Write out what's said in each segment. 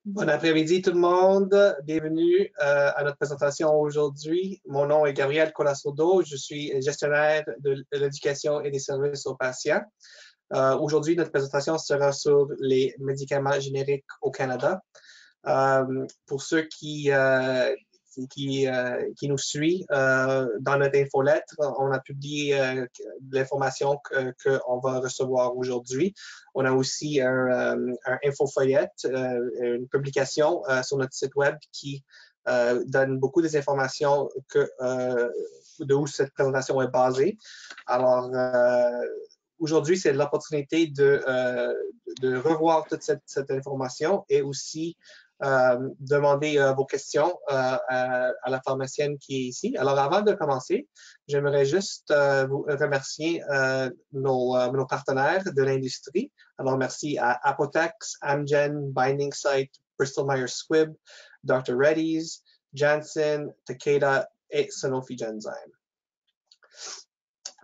Bon après-midi tout le monde, bienvenue à notre présentation aujourd'hui. Mon nom est Gabriel Colasodo, je suis gestionnaire de l'éducation et des services aux patients. Aujourd'hui, notre présentation sera sur les médicaments génériques au Canada. Pour ceux qui nous suivent, dans notre infolettre, on a publié l'information qu'on va recevoir aujourd'hui. On a aussi un infofoyette, une publication sur notre site web qui donne beaucoup des informations de où cette présentation est basée. Alors, aujourd'hui, c'est l'opportunité de revoir toute cette information et aussi demander vos questions à la pharmacienne qui est ici. Alors, avant de commencer, j'aimerais juste vous remercier nos partenaires de l'industrie. Alors, merci à Apotex, Amgen, Binding Site, Bristol Myers Squibb, Dr. Reddy's, Janssen, Takeda et Sanofi Genzyme.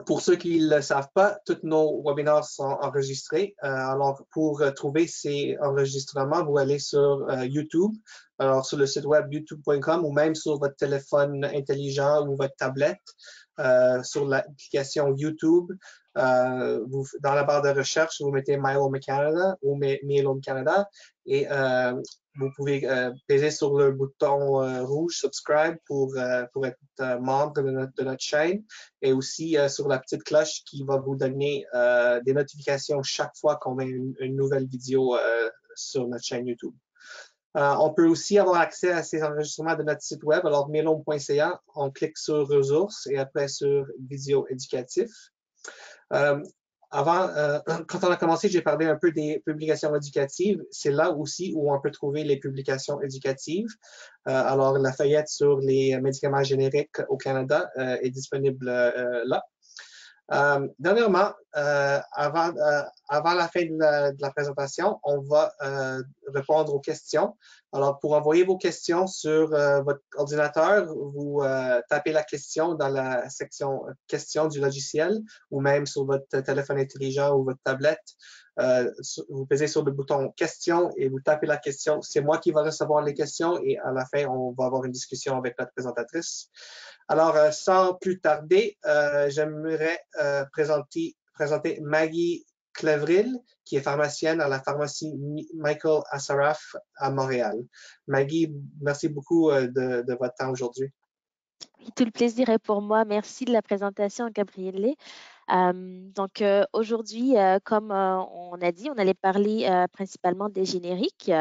Pour ceux qui ne le savent pas, tous nos webinaires sont enregistrés. Alors, pour trouver ces enregistrements, vous allez sur YouTube, alors sur le site web youtube.com ou même sur votre téléphone intelligent ou votre tablette, sur l'application YouTube. Dans la barre de recherche, vous mettez Myeloma Canada ou Myeloma Canada et vous pouvez peser sur le bouton rouge subscribe pour être membre de notre chaîne et aussi sur la petite cloche qui va vous donner des notifications chaque fois qu'on met une nouvelle vidéo sur notre chaîne YouTube. On peut aussi avoir accès à ces enregistrements de notre site web, alors myelome.ca, on clique sur ressources et après sur vidéo éducatif. Quand on a commencé, j'ai parlé un peu des publications éducatives. C'est là aussi où on peut trouver les publications éducatives. Alors, la feuillette sur les médicaments génériques au Canada est disponible là. Dernièrement, avant la fin de la présentation, on va répondre aux questions. Alors, pour envoyer vos questions sur votre ordinateur, vous tapez la question dans la section questions du logiciel ou même sur votre téléphone intelligent ou votre tablette. Vous pesez sur le bouton questions et vous tapez la question. C'est moi qui vais recevoir les questions et à la fin, on va avoir une discussion avec notre présentatrice. Alors, sans plus tarder, j'aimerais présenter Maggie Clevril, qui est pharmacienne à la pharmacie Michael Assaraf à Montréal. Maggie, merci beaucoup de votre temps aujourd'hui. Tout le plaisir est pour moi. Merci de la présentation, Gabrielle. Aujourd'hui, comme on a dit, on allait parler principalement des génériques.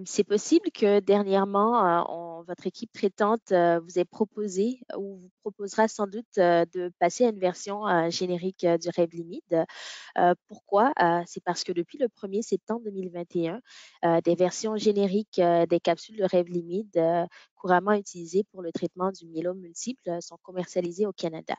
C'est possible que dernièrement, votre équipe traitante vous ait proposé ou vous proposera sans doute de passer à une version générique du Revlimid. Pourquoi? C'est parce que depuis le 1er septembre 2021, des versions génériques des capsules de Revlimid couramment utilisées pour le traitement du myélome multiple sont commercialisées au Canada.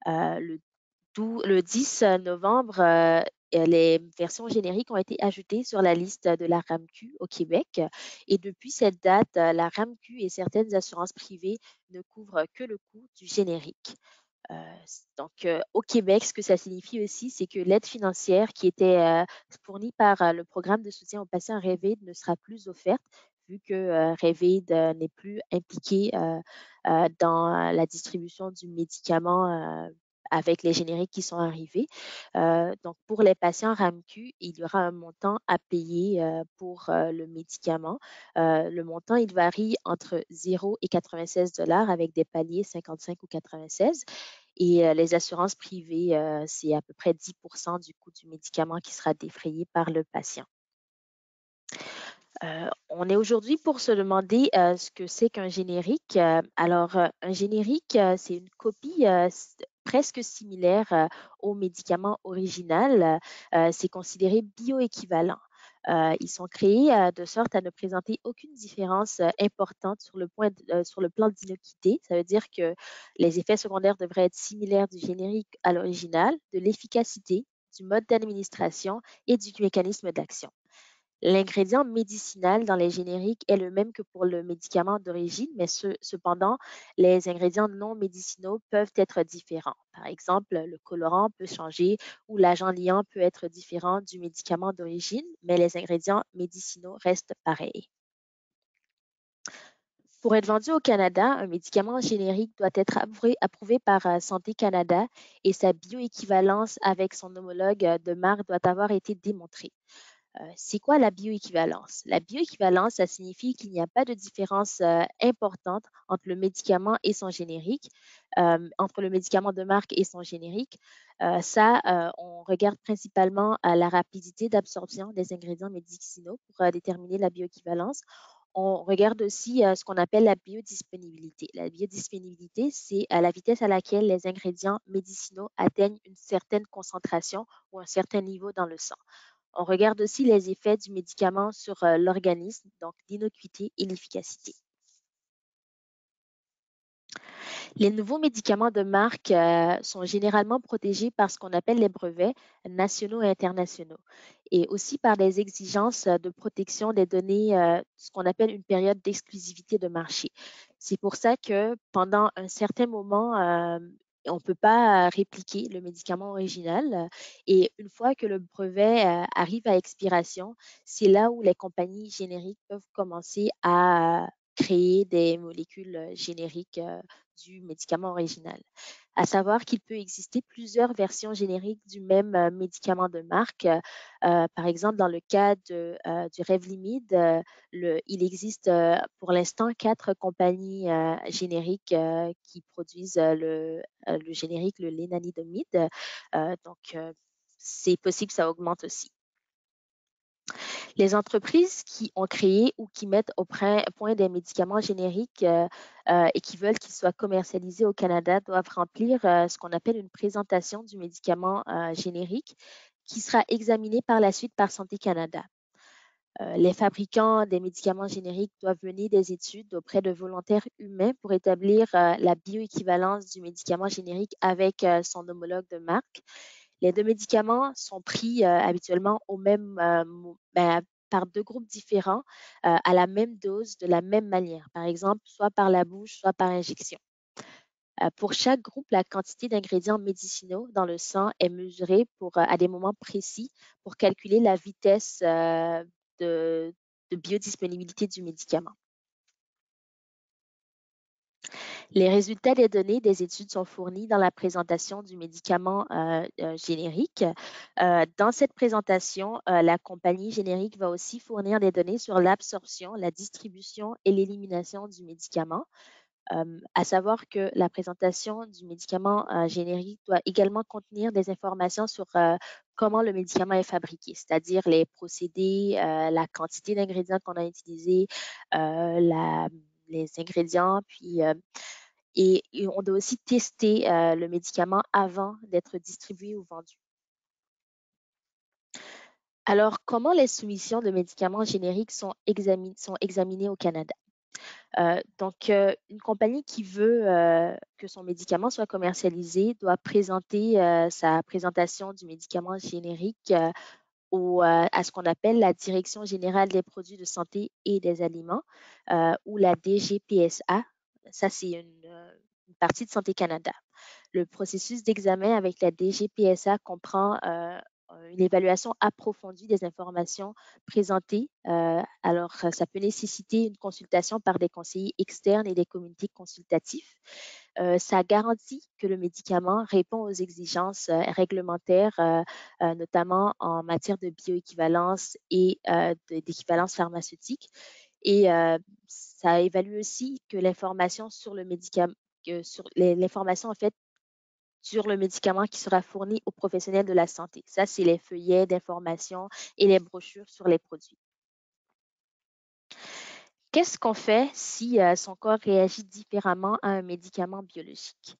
Le 10 novembre, les versions génériques ont été ajoutées sur la liste de la RAMQ au Québec. Et depuis cette date, la RAMQ et certaines assurances privées ne couvrent que le coût du générique. Au Québec, ce que ça signifie aussi, c'est que l'aide financière qui était fournie par le programme de soutien aux patients Revade ne sera plus offerte vu que Revade n'est plus impliqué dans la distribution du médicament avec les génériques qui sont arrivés. Donc, pour les patients RAMQ, il y aura un montant à payer pour le médicament. Le montant, il varie entre 0 et 96 $ avec des paliers 55 ou 96. Et les assurances privées, c'est à peu près 10% du coût du médicament qui sera défrayé par le patient. On est aujourd'hui pour se demander ce que c'est qu'un générique. Un générique, c'est une copie presque similaire au médicament original. C'est considéré bioéquivalent. Ils sont créés de sorte à ne présenter aucune différence importante sur le plan d'innocuité. Ça veut dire que les effets secondaires devraient être similaires du générique à l'original, de l'efficacité, du mode d'administration et du mécanisme d'action. L'ingrédient médicinal dans les génériques est le même que pour le médicament d'origine, mais cependant, les ingrédients non médicinaux peuvent être différents. Par exemple, le colorant peut changer ou l'agent liant peut être différent du médicament d'origine, mais les ingrédients médicinaux restent pareils. Pour être vendu au Canada, un médicament générique doit être approuvé par Santé Canada et sa bioéquivalence avec son homologue de marque doit avoir été démontrée. C'est quoi la bioéquivalence? La bioéquivalence, ça signifie qu'il n'y a pas de différence importante entre le médicament et son générique, entre le médicament de marque et son générique. On regarde principalement la rapidité d'absorption des ingrédients médicinaux pour déterminer la bioéquivalence. On regarde aussi ce qu'on appelle la biodisponibilité. La biodisponibilité, c'est la vitesse à laquelle les ingrédients médicinaux atteignent une certaine concentration ou un certain niveau dans le sang. On regarde aussi les effets du médicament sur l'organisme, donc l'innocuité et l'efficacité. Les nouveaux médicaments de marque sont généralement protégés par ce qu'on appelle les brevets nationaux et internationaux et aussi par des exigences de protection des données, ce qu'on appelle une période d'exclusivité de marché. C'est pour ça que pendant un certain moment, on ne peut pas répliquer le médicament original et une fois que le brevet arrive à expiration, c'est là où les compagnies génériques peuvent commencer à créer des molécules génériques du médicament original. À savoir qu'il peut exister plusieurs versions génériques du même médicament de marque. Par exemple, dans le cas du Revlimid, il existe pour l'instant 4 compagnies génériques qui produisent le générique, le lénanidomide. C'est possible que ça augmente aussi. Les entreprises qui ont créé ou qui mettent au point des médicaments génériques et qui veulent qu'ils soient commercialisés au Canada doivent remplir ce qu'on appelle une présentation du médicament générique qui sera examinée par la suite par Santé Canada. Les fabricants des médicaments génériques doivent mener des études auprès de volontaires humains pour établir la bioéquivalence du médicament générique avec son homologue de marque. Les 2 médicaments sont pris habituellement par 2 groupes différents à la même dose, de la même manière. Par exemple, soit par la bouche, soit par injection. Pour chaque groupe, la quantité d'ingrédients médicinaux dans le sang est mesurée à des moments précis pour calculer la vitesse de biodisponibilité du médicament. Les résultats des données des études sont fournis dans la présentation du médicament générique. Dans cette présentation, la compagnie générique va aussi fournir des données sur l'absorption, la distribution et l'élimination du médicament. À savoir que la présentation du médicament générique doit également contenir des informations sur comment le médicament est fabriqué, c'est-à-dire les procédés, la quantité d'ingrédients qu'on a utilisés, les ingrédients, et on doit aussi tester le médicament avant d'être distribué ou vendu. Alors, comment les soumissions de médicaments génériques sont examinées au Canada? Une compagnie qui veut que son médicament soit commercialisé doit présenter sa présentation du médicament générique à ce qu'on appelle la Direction générale des produits de santé et des aliments ou la DGPSA. Ça, c'est une partie de Santé Canada. Le processus d'examen avec la DGPSA comprend une évaluation approfondie des informations présentées. Alors, ça peut nécessiter une consultation par des conseillers externes et des comités consultatifs. Ça garantit que le médicament répond aux exigences réglementaires, notamment en matière de bioéquivalence et d'équivalence pharmaceutique. Et ça évalue aussi que l'information sur le médicament, l'information en fait sur le médicament qui sera fourni aux professionnels de la santé. Ça, c'est les feuillets d'information et les brochures sur les produits. Qu'est-ce qu'on fait si son corps réagit différemment à un médicament biologique?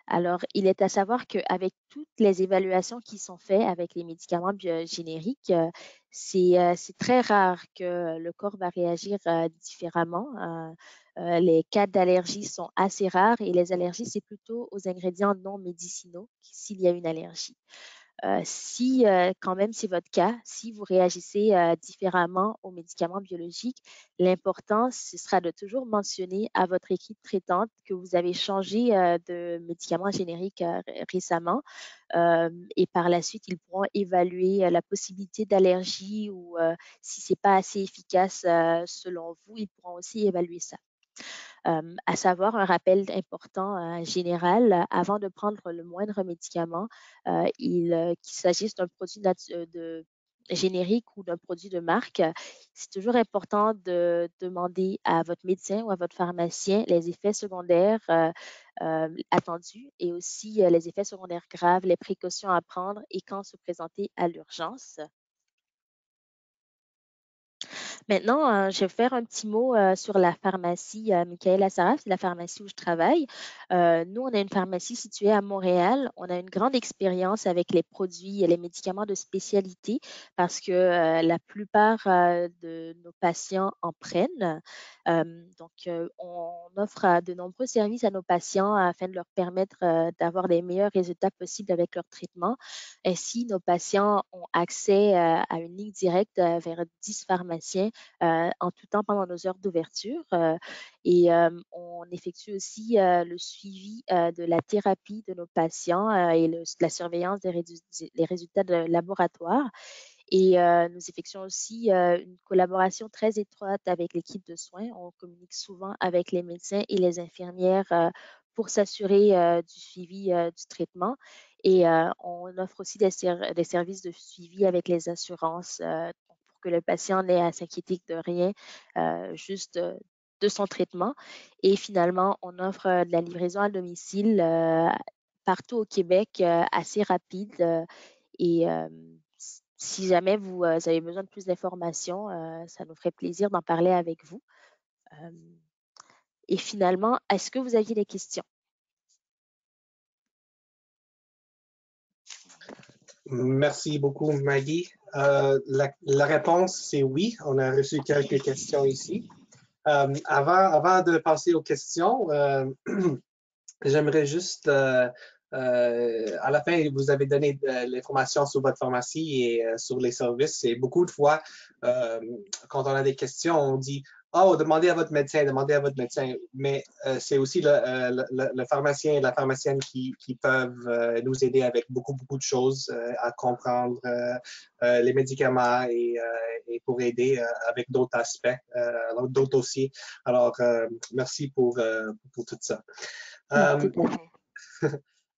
Alors, il est à savoir qu'avec toutes les évaluations qui sont faites avec les médicaments génériques, c'est très rare que le corps va réagir différemment. Les cas d'allergie sont assez rares et les allergies, c'est plutôt aux ingrédients non médicinaux s'il y a une allergie. Si, quand même, c'est votre cas, si vous réagissez différemment aux médicaments biologiques, l'important, ce sera de toujours mentionner à votre équipe traitante que vous avez changé de médicaments génériques récemment. Et par la suite, ils pourront évaluer la possibilité d'allergie ou si c'est pas assez efficace selon vous, ils pourront aussi évaluer ça. À savoir un rappel important général avant de prendre le moindre médicament, qu'il s'agisse d'un produit générique ou d'un produit de marque, c'est toujours important de demander à votre médecin ou à votre pharmacien les effets secondaires attendus et aussi les effets secondaires graves, les précautions à prendre et quand se présenter à l'urgence. Maintenant, je vais faire un petit mot sur la pharmacie Michaela Saraf, c'est la pharmacie où je travaille. Nous, on a une pharmacie située à Montréal. On a une grande expérience avec les produits et les médicaments de spécialité parce que la plupart de nos patients en prennent. On offre de nombreux services à nos patients afin de leur permettre d'avoir les meilleurs résultats possibles avec leur traitement. Ainsi, nos patients ont accès à une ligne directe vers 10 pharmaciens en tout temps pendant nos heures d'ouverture. On effectue aussi le suivi de la thérapie de nos patients et la surveillance des résultats de laboratoire. Et nous effectuons aussi une collaboration très étroite avec l'équipe de soins. On communique souvent avec les médecins et les infirmières pour s'assurer du suivi du traitement. Et on offre aussi des services de suivi avec les assurances pour que le patient n'ait à s'inquiéter de rien, juste de son traitement. Et finalement, on offre de la livraison à domicile partout au Québec assez rapide. Et si jamais vous avez besoin de plus d'informations, ça nous ferait plaisir d'en parler avec vous. Euh, et finalement, est-ce que vous aviez des questions? Merci beaucoup, Maggie. La réponse, c'est oui. On a reçu quelques questions ici. Avant de passer aux questions, j'aimerais juste, à la fin, vous avez donné de l'information sur votre pharmacie et sur les services. Et beaucoup de fois, quand on a des questions, on dit, oh, demandez à votre médecin, demandez à votre médecin. Mais c'est aussi le pharmacien et la pharmacienne qui peuvent nous aider avec beaucoup, beaucoup de choses à comprendre les médicaments et pour aider avec d'autres aspects, d'autres dossiers. Alors, merci pour tout ça. Tout à fait.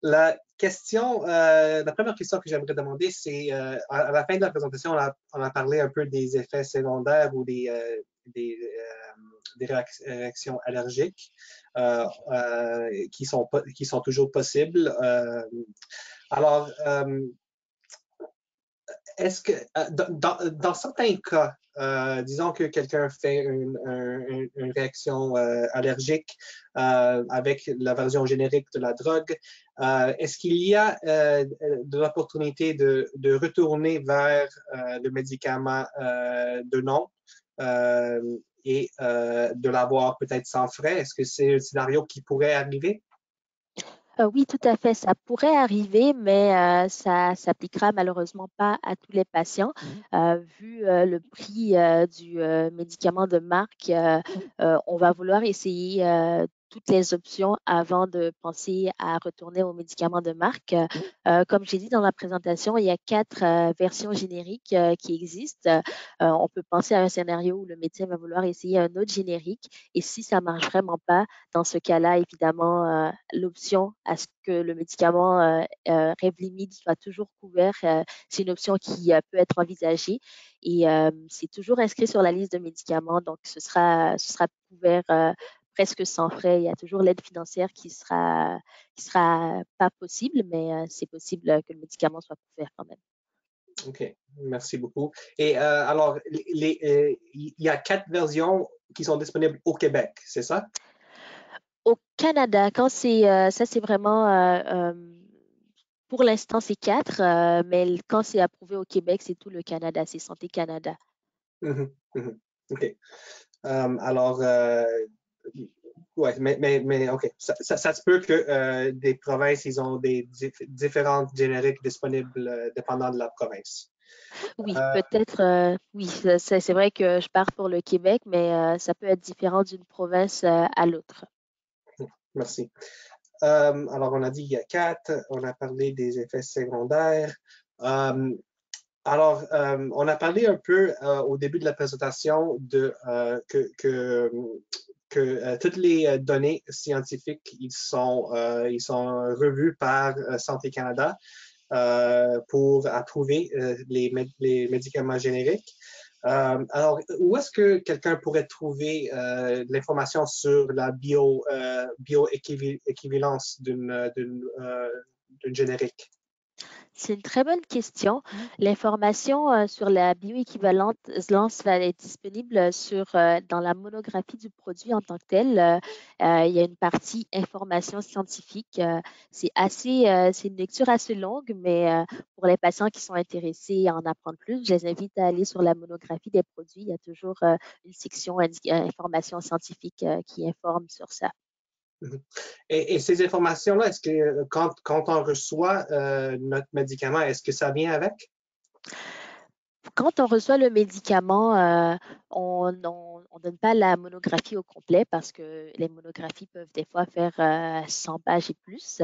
La première question que j'aimerais demander, c'est à la fin de la présentation, on a parlé un peu des effets secondaires ou des réactions allergiques qui sont toujours possibles. Alors, est-ce que dans certains cas, disons que quelqu'un fait une réaction allergique avec la version générique de la drogue, est-ce qu'il y a de l'opportunité de retourner vers le médicament de nom et de l'avoir peut-être sans frais? Est-ce que c'est un scénario qui pourrait arriver? Oui, tout à fait. Ça pourrait arriver, mais ça s'appliquera malheureusement pas à tous les patients. Vu le prix du médicament de marque, on va vouloir essayer toutes les options avant de penser à retourner aux médicaments de marque. Comme j'ai dit dans la présentation, il y a 4 versions génériques qui existent. On peut penser à un scénario où le médecin va vouloir essayer un autre générique et si ça marche vraiment pas, dans ce cas-là, évidemment, l'option à ce que le médicament Revlimid soit toujours couvert, c'est une option qui peut être envisagée et c'est toujours inscrit sur la liste de médicaments, donc ce sera couvert presque sans frais. Il y a toujours l'aide financière qui sera pas possible, mais c'est possible que le médicament soit couvert quand même. OK, merci beaucoup. Et alors, il y a 4 versions qui sont disponibles au Québec, c'est ça? Au Canada, quand ça, c'est vraiment pour l'instant, c'est 4, mais quand c'est approuvé au Québec, c'est tout le Canada, c'est Santé Canada. Mhm, mhm. OK. Alors, Oui, mais OK. Ça se peut que des provinces, ils ont des différentes génériques disponibles dépendant de la province. Oui, Euh, peut-être, oui, c'est vrai que je pars pour le Québec, mais ça peut être différent d'une province à l'autre. Merci. Alors, on a dit il y a 4, on a parlé des effets secondaires. Euh, on a parlé un peu au début de la présentation que toutes les données scientifiques, ils sont revus par Santé Canada pour approuver les médicaments génériques. Alors, où est-ce que quelqu'un pourrait trouver l'information sur la bioéquivalence d'une générique? C'est une très bonne question. L'information sur la bioéquivalence va être disponible dans la monographie du produit en tant que tel. Il y a une partie information scientifique. C'est une lecture assez longue, mais pour les patients qui sont intéressés à en apprendre plus, je les invite à aller sur la monographie des produits. Il y a toujours une section information scientifique qui informe sur ça. Mhm. Et ces informations-là, est-ce que quand on reçoit notre médicament, est-ce que ça vient avec? Quand on reçoit le médicament, on donne pas la monographie au complet parce que les monographies peuvent des fois faire 100 pages et plus.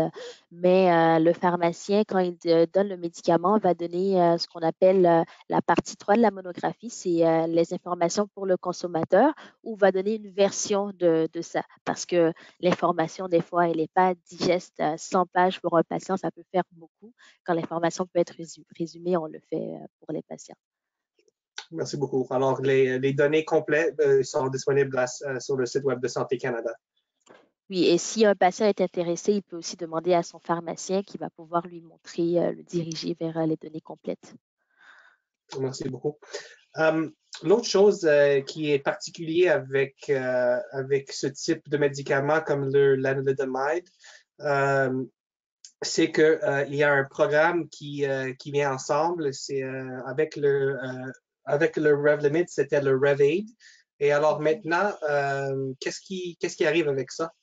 Mais le pharmacien, quand il donne le médicament, va donner ce qu'on appelle la partie 3 de la monographie, c'est les informations pour le consommateur, ou va donner une version de ça. Parce que l'information, des fois, elle n'est pas digeste. 100 pages pour un patient, ça peut faire beaucoup. Quand l'information peut être résumée, on le fait pour les patients. Merci beaucoup. Alors, les données complètes sont disponibles sur le site web de Santé Canada. Oui, et si un patient est intéressé, il peut aussi demander à son pharmacien qui va pouvoir lui montrer, le diriger vers les données complètes. Merci beaucoup. L'autre chose qui est particulier avec ce type de médicament comme l'analidomide, c'est que il y a un programme qui vient ensemble. C'est avec le Revlimid, c'était le Revaid. Et alors maintenant, qu'est-ce qui arrive avec ça?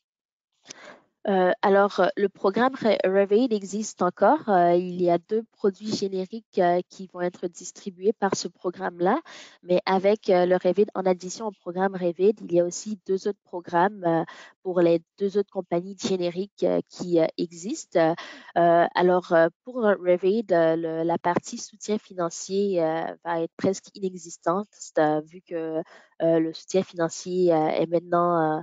Le programme Revaid existe encore. Il y a 2 produits génériques qui vont être distribués par ce programme-là, mais avec le Revaid, en addition au programme Revaid, il y a aussi 2 autres programmes pour les 2 autres compagnies génériques qui existent. Pour Revaid, la partie soutien financier va être presque inexistante, vu que le soutien financier est maintenant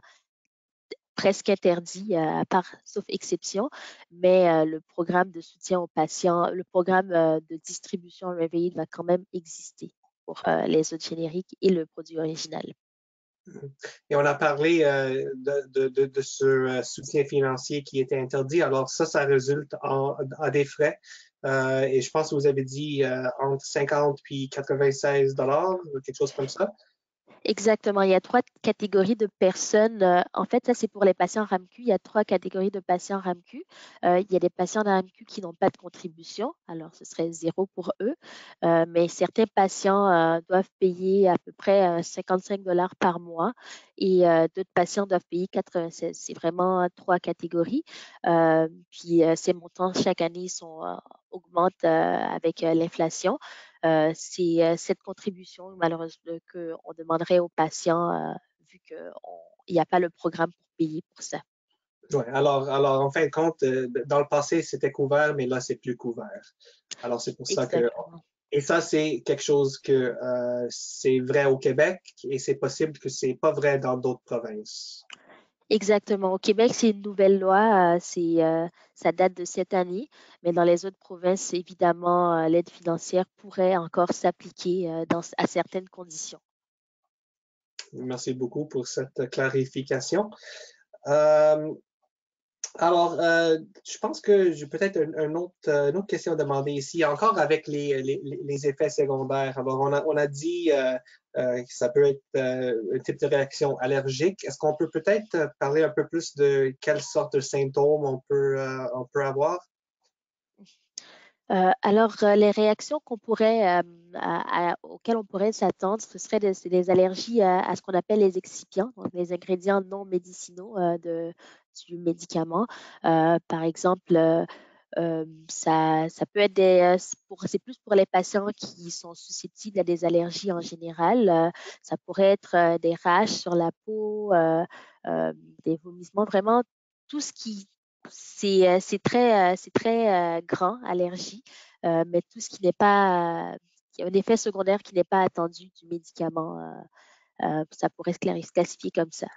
presque interdit, à part sauf exception, mais le programme de soutien aux patients, le programme de distribution Reveil va quand même exister pour les autres génériques et le produit original. Et on a parlé de ce soutien financier qui était interdit. Alors ça résulte en des frais. Et je pense que vous avez dit entre 50 puis 96 dollars, quelque chose comme ça. Exactement, il y a 3 catégories de personnes. En fait, ça, c'est pour les patients RAMQ. Il y a 3 catégories de patients RAMQ. Il y a des patients RAMQ qui n'ont pas de contribution, alors ce serait 0 pour eux. Mais certains patients doivent payer à peu près 55 par mois, et d'autres patients doivent payer 96. C'est vraiment 3 catégories. Ces montants, chaque année, augmentent avec l'inflation. C'est cette contribution, malheureusement, qu'on demanderait aux patients, vu qu'il n'y a pas le programme pour payer pour ça. Ouais, alors, en fin de compte, dans le passé, c'était couvert, mais là, c'est plus couvert. Alors, c'est pour ça que. Exactement. Et ça, c'est quelque chose que c'est vrai au Québec et c'est possible que c'est pas vrai dans d'autres provinces. Exactement. Au Québec, c'est une nouvelle loi, ça date de cette année, mais dans les autres provinces, évidemment, l'aide financière pourrait encore s'appliquer à certaines conditions. Merci beaucoup pour cette clarification. Euh, je pense que j'ai peut-être une autre question à demander ici, encore avec les effets secondaires. Alors, on a dit que ça peut être un type de réaction allergique. Est-ce qu'on peut peut-être parler un peu plus de quelle sorte de symptômes on peut avoir? Les réactions auxquelles on pourrait s'attendre, ce serait c'est des allergies à ce qu'on appelle les excipients, donc les ingrédients non médicinaux du médicament. Par exemple, ça peut être c'est plus pour les patients qui sont susceptibles à des allergies en général. Ça pourrait être des rash sur la peau, euh, des vomissements, vraiment tout ce qui c'est très grand, allergie, mais tout ce qui n'est pas, qui a un effet secondaire qui n'est pas attendu du médicament, ça pourrait se classifier comme ça.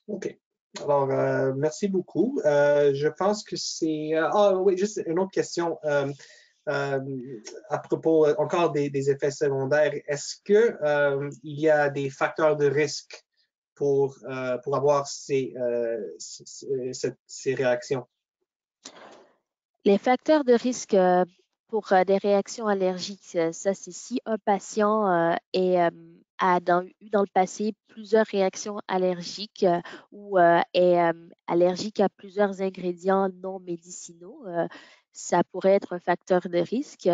OK. Alors, merci beaucoup. Je pense que c'est... ah oui, juste une autre question. Euh, à propos encore des effets secondaires, est-ce que il y a des facteurs de risque pour avoir ces réactions? Les facteurs de risque pour des réactions allergiques, ça c'est si un patient eu dans le passé plusieurs réactions allergiques ou est allergique à plusieurs ingrédients non médicinaux. Ça pourrait être un facteur de risque,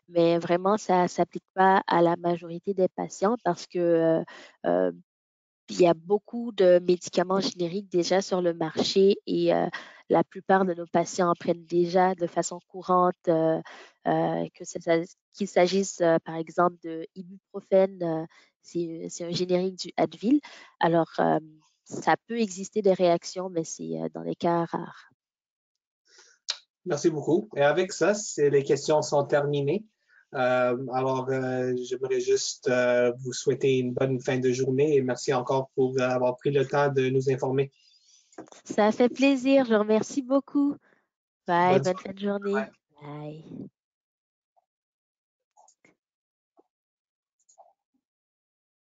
mais vraiment ça ne s'applique pas à la majorité des patients parce que euh, il y a beaucoup de médicaments génériques déjà sur le marché et la plupart de nos patients en prennent déjà de façon courante, qu'il s'agisse par exemple de ibuprofène, c'est un générique du Advil. Alors, ça peut exister des réactions, mais c'est dans les cas rares. Merci beaucoup. Et avec ça, les questions sont terminées. Alors, j'aimerais juste vous souhaiter une bonne fin de journée et merci encore pour avoir pris le temps de nous informer. Ça fait plaisir, je vous remercie beaucoup. Bye, Bonne bonne soirée. fin de journée. Bye.